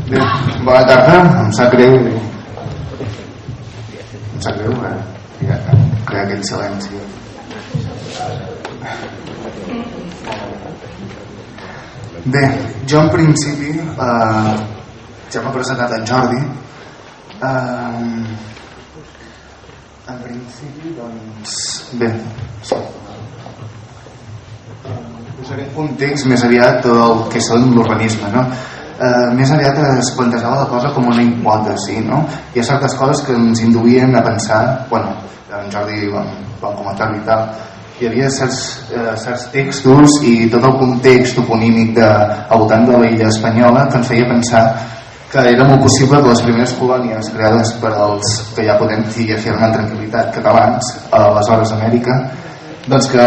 Bé, bona tarda, em sap greu crear aquell silenci. Bé, jo en principi ja m'ha presentat en Jordi. En principi, doncs bé, sí. Posaré en context més aviat tot el que són l'urbanisme, no? Més aviat es plantejava la cosa com una hipòtesi, no? Hi ha certes coses que ens induïen a pensar, bueno, en Jordi vam comentar-ho i tal, hi havia certs textos i tot el context toponímic al voltant de l'illa espanyola que ens feia pensar que era molt possible que les primeres colònies creades per als que ja podem dir afirmar amb tranquil·litat catalans, aleshores Amèrica, doncs que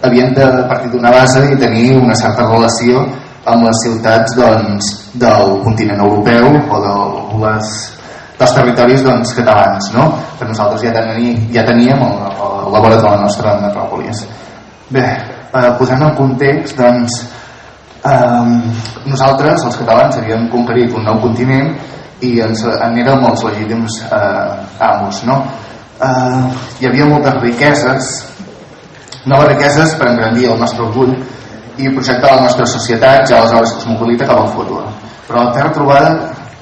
havien de partir d'una base i tenir una certa relació amb les ciutats del continent europeu o dels territoris catalans, no? Que nosaltres ja teníem a la vora de la nostra metròpolis. Bé, posant en context, nosaltres, els catalans, havíem conquerit un nou continent i en érem els legítims amos, no? Hi havia moltes riqueses, noves riqueses per engrandir el nostre orgull i projectar la nostra societat, ja aleshores cosmopolita, cap al futur. Però la terra trobada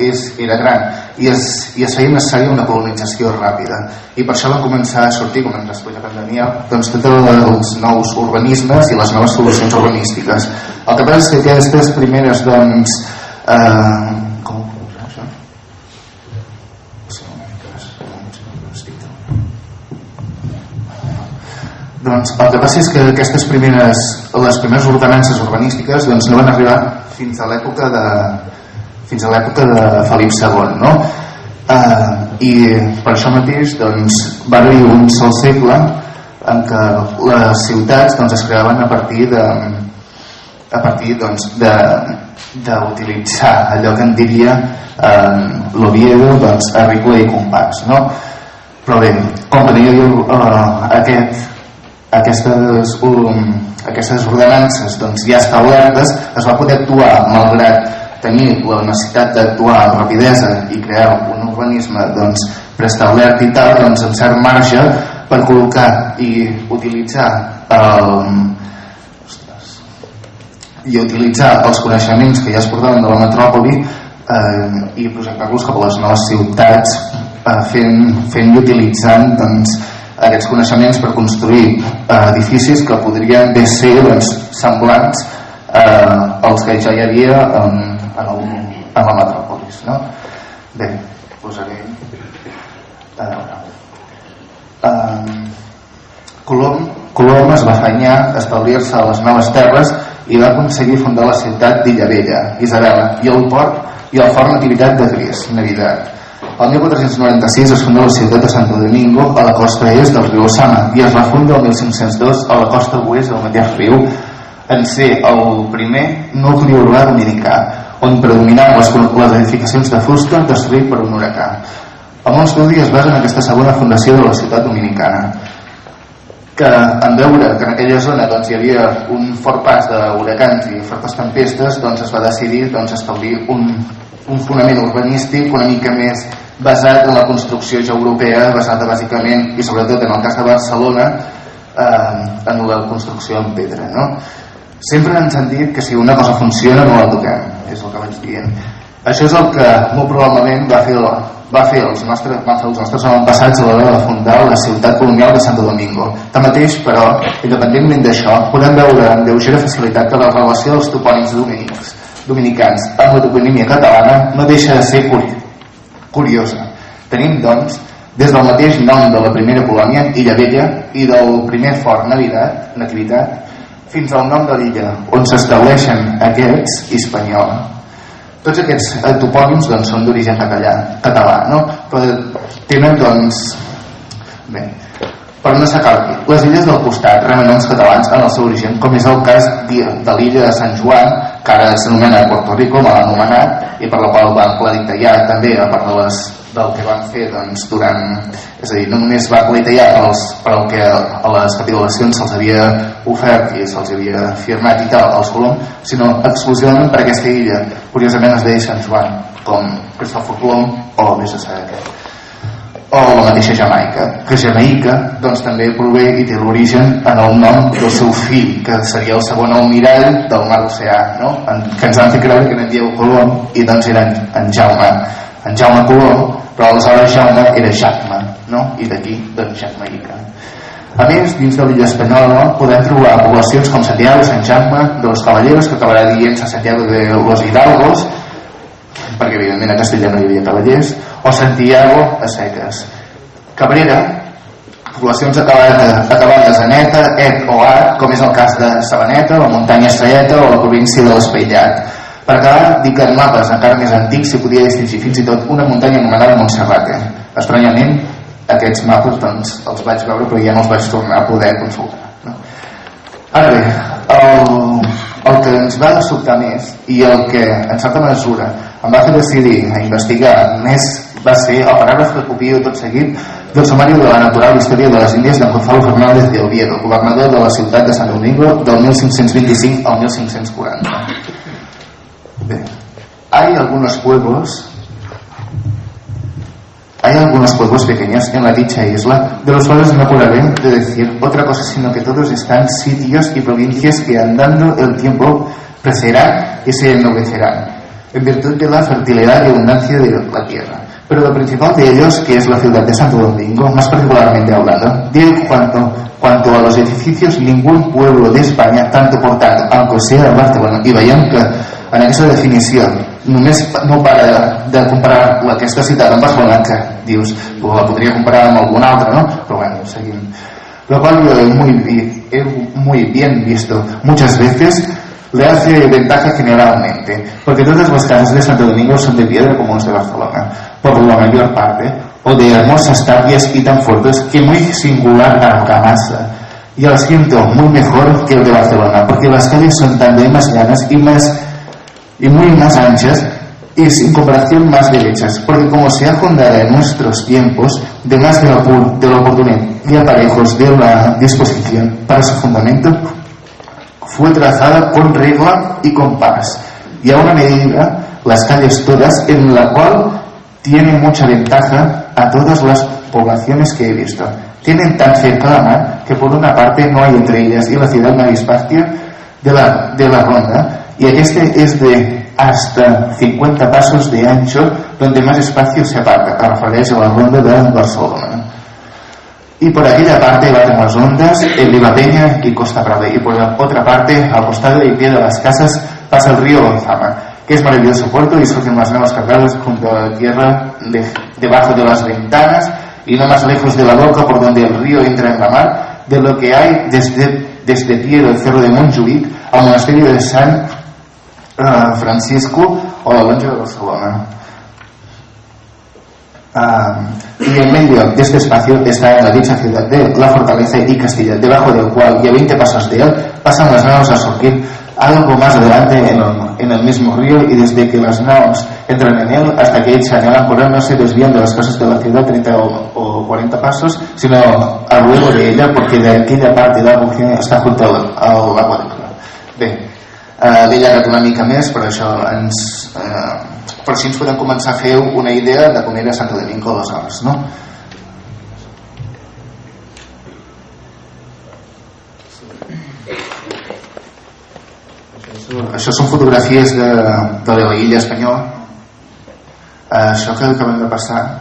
era gran i es feia necessària una colonització ràpida, i per això van començar a sortir, com ens explica en Daniel, doncs tots els nous urbanismes i les noves solucions urbanístiques. El que passa és que aquestes primeres com ho puc posar això? Doncs el que passa és que les primeres ordenances urbanístiques no van arribar fins a l'època de Felip II, no? I per això mateix va haver un sol segle en què les ciutats es creaven a partir d'utilitzar allò que en diria l'Oviedo, Agrícola i Compàs, no? Però bé, com que no hi havia aquestes ordenances ja establertes, es va poder actuar, malgrat tenir la necessitat d'actuar amb rapidesa i crear un urbanisme preestablert i tal, amb cert marge per col·locar i utilitzar els coneixements que ja es portaven de la metròpoli i projectar-los cap a les noves ciutats, fent i utilitzant aquests coneixements per construir edificis que podrien bé ser semblants als que ja hi havia en la metròpolis, no? Bé, posaré Colom es va afanyar a establir-se a les noves terres i va aconseguir fundar la ciutat d'Illa Vella, Isabela, i el fort Nativitat de Navidad. El 1496 es funda la ciutat de Santo Domingo a la costa est del riu Osama i es refunda el 1502 a la costa oest del mateix riu, en ser el primer nucli urbà dominicà, on predominaven les edificacions de fusta destruït per un huracà. El meu estudi es basa en aquesta segona fundació de la ciutat dominicana, que en veure que en aquella zona hi havia un fort pas d'huracans i fortes tempestes, es va decidir establir un fonament urbanístic una mica més basat en la construcció ja europea, basada bàsicament i sobretot en el cas de Barcelona en la construcció en pedra, no? Sempre ens han dit que si una cosa funciona no la toquem, és el que vaig dient. Això és el que molt probablement va fer els nostres avantpassats a l'hora de fundar la ciutat colonial de Santo Domingo. Tanmateix, però, independentment d'això, podem veure amb lleugera facilitat que la relació dels topònims dominicans amb la toponímia catalana no deixa de ser curiosa. Tenim, doncs, des del mateix nom de la primera colònia, Illa Vella, i del primer fort Nativitat, fins al nom de l'illa on s'estableixen aquests, Hispaniola. Tots aquests topònims són d'origen català, no? Però tenen, bé, Però no s'acabi. Les illes del costat reben noms catalans en el seu origen, com és el cas de l'illa de Sant Joan, que ara s'anomena Puerto Rico, mal anomenat, i per la qual van claritallar també, a part del que van fer doncs, és a dir, no només va claritallar per el que a les capitulacions se'ls havia ofert i se'ls havia firmat i tal als Colom, sinó exclusivament per aquesta illa. Curiosament es deia Sant Joan, com Cristòfor Colom o vés a saber què. O la mateixa Jamaica, que Jamaica doncs, també prové i té l'origen en el nom del seu fill, que seria el segon almirall del mar Oceà, no? Que ens van fer creure que en Diego Colom i doncs era en Jaume Colom, però aleshores Jaume era Jacme, no? I d'aquí doncs Jamaica. A més, dins de l'illa espanyola podem trobar poblacions com Santiago, Sant Jaume de los Caballeros, que acabarà dient-se Santiago de los Hidalgos, perquè evidentment a Castella no hi havia cavallers, o Santiago a seques. Cabrera, poblacions acabades en eta, et o at, com és el cas de Sabaneta, la muntanya Estrelleta o la província de l'Espailat. Per acabar, dic que en mapes encara més antics s'hi podia distingir fins i tot una muntanya anomenada Montserrate. Estranyament, aquests mapes doncs, els vaig veure però ja no els vaig tornar a poder consultar, no? Ara bé, el que ens va sobtar més i el que en certa mesura em va fer decidir a investigar més va ser el paràgraf que copio tot seguit del Sumario de la Natural Història de les Índies de Gonzalo Fernández de Oviedo, governador de la ciutat de Santo Domingo del 1525 al 1540. Bé, hay algunos pueblos pequeños en la dicha isla, de los cuales no podré de decir otra cosa sino que todos están sitios y provincias que andando el tiempo crecerán y se ennoblecerán en virtud de la fertilidad y abundancia de la tierra. Pero lo principal de ellos, que es la ciudad de Santo Domingo, más particularmente hablando, de cuanto a los edificios, ningún pueblo de España, tanto por tanto, aunque sea Barcelona, i veiem que en aquesta definició només no para de comparar la que està citada en Barcelona, que dius, la podria comparar amb algun altre, no? Però bueno, seguim. Lo cual yo he muy bien visto muchas veces le hace ventaja generalmente, porque todas las casas de Santo Domingo son de piedra como las de Barcelona, por la mayor parte, o de hermosas tapias y tan fuertes que muy singular argamasa. Y lo siento muy mejor que el de Barcelona, porque las calles son también más llanas y muy más anchas y sin comparación más derechas, porque como se ha fundado en nuestros tiempos, de más de la oportunidad y aparejos de la disposición para su fundamento, fue trazada con regla y compás, y a una medida las calles todas, en la cual tiene mucha ventaja a todas las poblaciones que he visto. Tienen tan cerca la mar que por una parte no hay entre ellas y la ciudad más espacio de la ronda, y este es de hasta 50 pasos de ancho, donde más espacio se aparta, a referirse a la ronda de Barcelona. Y por aquella parte baten las ondas, el Vivapeña y Costa Brava, y por la otra parte, al costado y pie de las casas, pasa el río Gonzama, que es maravilloso puerto y surgen las naves cargadas junto a la tierra debajo de las ventanas y no más lejos de la boca por donde el río entra en la mar, de lo que hay desde pie del cerro de Montjuïc al monasterio de San Francisco o la Lonja de Barcelona. Y en medio de este espacio está en la dicha ciudad de la Fortaleza y Castilla, debajo del cual y a 20 pasos de él pasan las naos a surgir algo más adelante en el mismo río, y desde que las naos entran en él hasta que echan el áncora no se desvían de las casas de la ciudad 30 o 40 pasos, sino a luego de ella, porque de aquella parte de la región está junto al agua de Clara. Bé, l'he llegat una mica més, però això per així ens podem començar a fer una idea de com era Santo Domingo aleshores, no? Això són fotografies de la illa espanyola. Això que acabem de passar,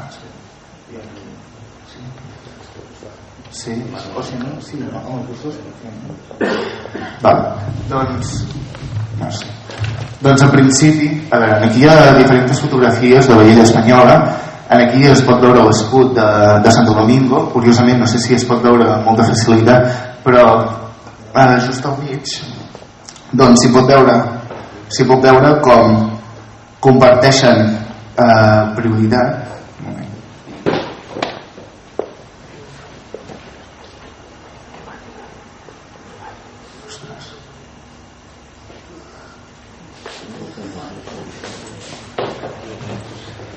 sí, o si no, sí, no, doncs en principi, a veure, aquí hi ha diferents fotografies de la illa espanyola. Aquí es pot veure l'escut de Santo Domingo. Curiosament, no sé si es pot veure amb molta facilitat, però just al mig doncs s'hi pot veure com comparteixen prioritat.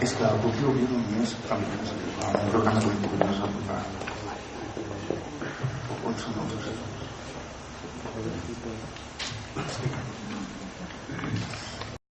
És que el puc obrir només amb un programa que li puc desenvolupar. On són els assessors?